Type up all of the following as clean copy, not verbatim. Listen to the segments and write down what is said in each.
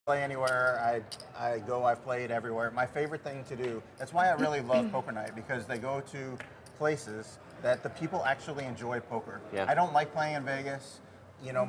Play anywhere I've played everywhere. My favorite thing to do, that's why I really love poker night, because they go to places that the people actually enjoy poker. Yeah. I don't like playing in Vegas. You know,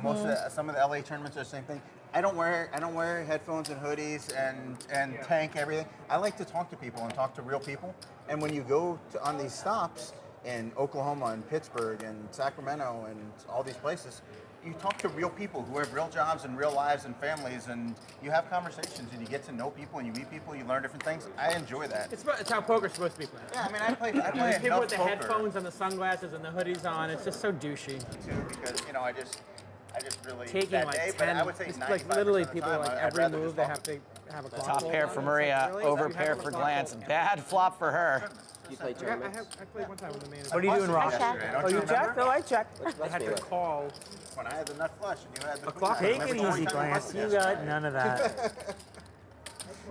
some of the LA tournaments are the same thing. I don't wear headphones and hoodies and tank everything. I like to talk to people and talk to real people. And when you go on these stops in Oklahoma and Pittsburgh and Sacramento and all these places, you talk to real people who have real jobs and real lives and families, and you have conversations and you get to know people and you meet people, you learn different things. I enjoy that. It's how poker's supposed to be played. Yeah, I mean, I play enough people with the poker headphones and the sunglasses and the hoodies on. It's just so douchey. too, because you know I just really Taking that like day, 10, but I would say it's 95% like literally of the people time, like I'd every rather move just they talk have to have a clock. Top pair for Maria, Really? over You pair have a for clock Glance. hold. Bad flop for her. You play I tournaments? played one time with the main. What are you doing, Ross? yesterday, don't Oh, you remember? checked? No, I checked. I had to call. When I had the nut flush and you had the clock. queen, I Take it remember easy, 27 Glance. buttons You yesterday. got none of that.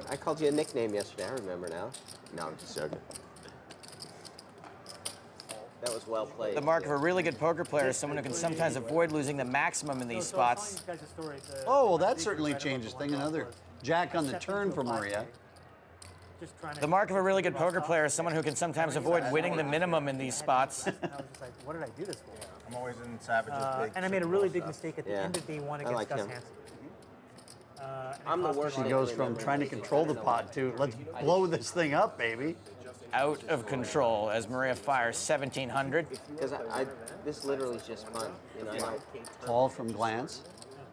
I called you a nickname yesterday. I remember now. No, I'm just joking. That was well played. The mark of a really good poker player is someone who can sometimes avoid losing the maximum in these spots. Oh, well, that certainly changes things. Another jack on the turn for Maria. The mark of a really good poker player is someone who can sometimes avoid winning the minimum in these spots. I was just like, what did I do this for? I'm always in Savage's big. And I made a really big stuff. mistake at the Yeah. end of day one I against like Gus him. Hansen. I'm the worst. She goes from trying to control the pot to let's blow this thing up, baby. Out of control as Maria fires 1,700. Because this literally is just fun. You know, I know. Call from Glance.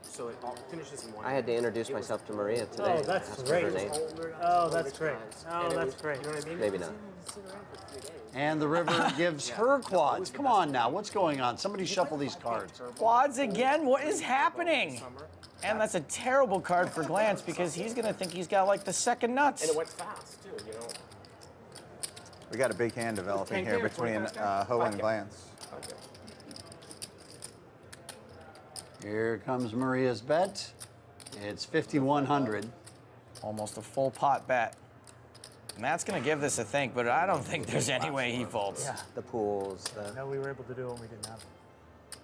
So it finishes in one. I had to introduce myself to Maria today. Oh, that's Ask her her great. name. Oh, that's great. Oh, that's great. Maybe not. And the river gives her quads. Come on now, what's going on? Somebody shuffle these cards. Quads again? What is happening? And that's a terrible card for Glance because he's going to think he's got like the second nuts. And it went fast too, you know. We got a big hand developing here between Ho and Glance. Okay. Here comes Maria's bet. It's 5,100. Almost a full pot bet. And that's going to give this a think, but I don't think there's any way he folds. Yeah. The pools, No, we were able to do it when we didn't have it.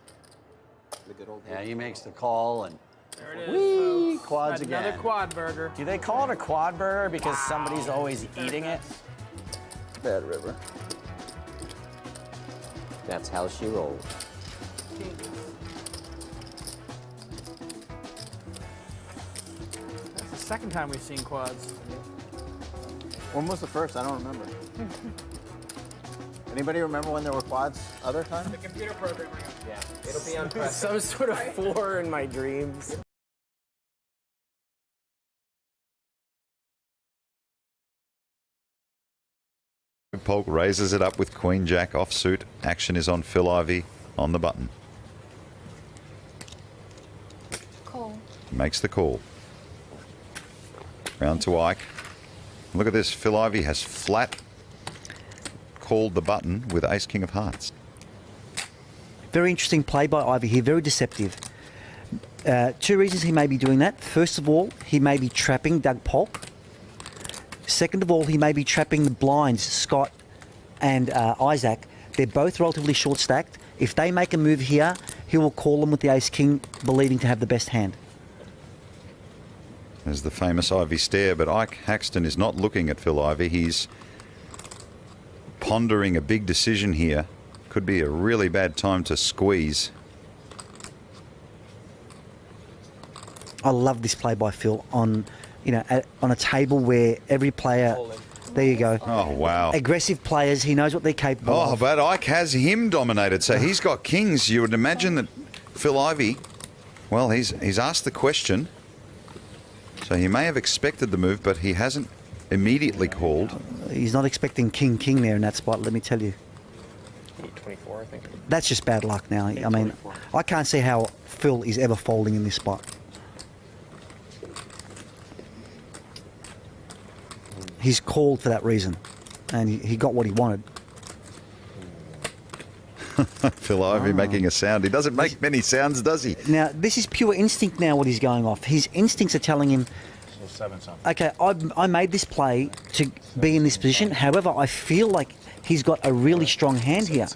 the good old Yeah, he makes the call and There it is. whee, folks. quads Another again. quad burger. Do they call it a quad burger because somebody's always eating it? Bad river. That's how she rolls. That's the second time we've seen quads. When was the first? I don't remember. Anybody remember when there were quads other times? The computer program. Yeah, it'll be on press. Some sort of 4 in my dreams. Polk raises it up with Queen Jack offsuit. Action is on Phil Ivey on the button. Call. Makes the call. Round to Ike. Look at this. Phil Ivey has flat called the button with Ace King of Hearts. Very interesting play by Ivy here, very deceptive. Two reasons he may be doing that. First of all, he may be trapping Doug Polk. Second of all, he may be trapping the blinds, Scott and Isaac. They're both relatively short stacked. If they make a move here, he will call them with the Ace King, believing to have the best hand. There's the famous Ivy stare, but Ike Haxton is not looking at Phil Ivey. He's pondering a big decision here. Could be a really bad time to squeeze. I love this play by Phil on, on a table where every player. There you go. Oh, wow. Aggressive players. He knows what they're capable Oh, of. but Ike has him dominated, so he's got kings. You would imagine that Phil Ivey, well, he's asked the question, so he may have expected the move, but he hasn't immediately called. He's not expecting king there in that spot, let me tell you. 24, I think. That's just bad luck now. I mean, I can't see how Phil is ever folding in this spot. He's called for that reason, and he got what he wanted. Phil Ivey making a sound. He doesn't make many sounds, does he? Now, this is pure instinct now what he's going off. His instincts are telling him, okay, I made this play to be in this position. However, I feel like he's got a really strong hand here.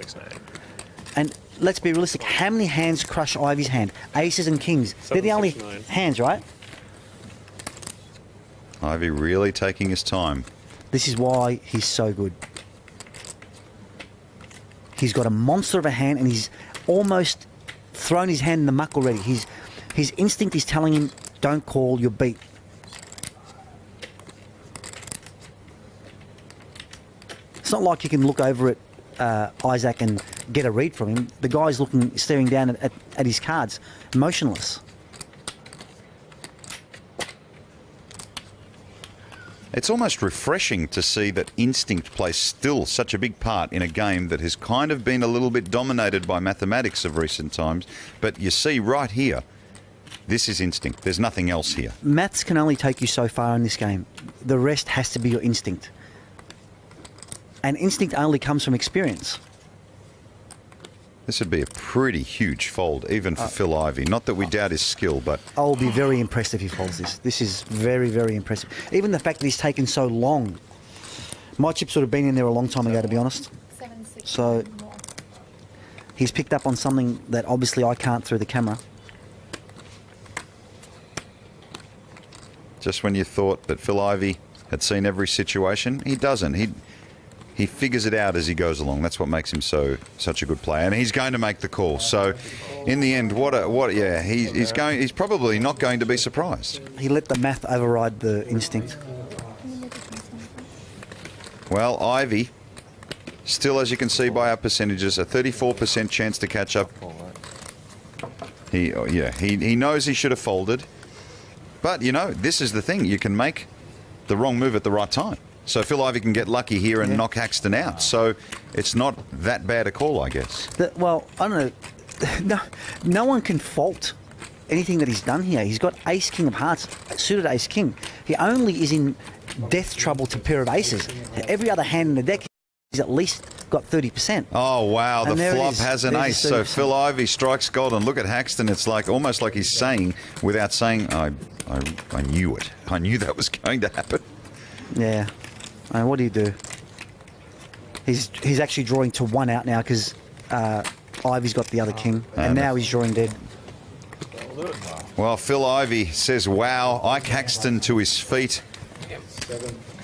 And let's be realistic. How many hands crush Ivy's hand? Aces and kings. They're the only hands, right? Ivy really taking his time. This is why he's so good. He's got a monster of a hand, and he's almost thrown his hand in the muck already. His instinct is telling him, don't call, you're beat. It's not like you can look over at Isaac and get a read from him. The guy's staring down at his cards, motionless. It's almost refreshing to see that instinct plays still such a big part in a game that has kind of been a little bit dominated by mathematics of recent times. But you see right here, this is instinct. There's nothing else here. Maths can only take you so far in this game. The rest has to be your instinct. And instinct only comes from experience. This would be a pretty huge fold, even for Phil Ivey. Not that we doubt his skill, but... I'll be very impressed if he folds this. This is very, very impressive. Even the fact that he's taken so long. My chips would have been in there a long time ago, to be honest. 7, 6, So he's picked up on something that obviously I can't through the camera. just when you thought that Phil Ivey had seen every situation, he doesn't. He figures it out as he goes along. That's what makes him such a good player, and he's going to make the call. So, in the end, he's probably not going to be surprised. He let the math override the instinct. Well, Ivey, still, as you can see by our percentages, a 34% chance to catch up. He knows he should have folded, but you know, this is the thing: you can make the wrong move at the right time. So Phil Ivey can get lucky here and knock Haxton out. So it's not that bad a call, I guess. Well, I don't know. No one can fault anything that he's done here. He's got ace, king of hearts, suited ace, king. He only is in death trouble to pair of aces. Every other hand in the deck, he's at least got 30%. Oh, wow. And the flop is. has an There's ace. So Phil Ivey strikes gold. And look at Haxton. It's like almost like he's saying, without saying, I knew it. I knew that was going to happen. Yeah. I mean, what do you do? He's actually drawing to one out now because Ivey's got the other king, and now he's drawing dead. Well, Phil Ivey says, wow, Ike Haxton to his feet.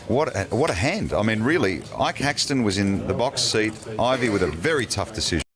What a hand. I mean, really, Ike Haxton was in the box seat. Ivey with a very tough decision.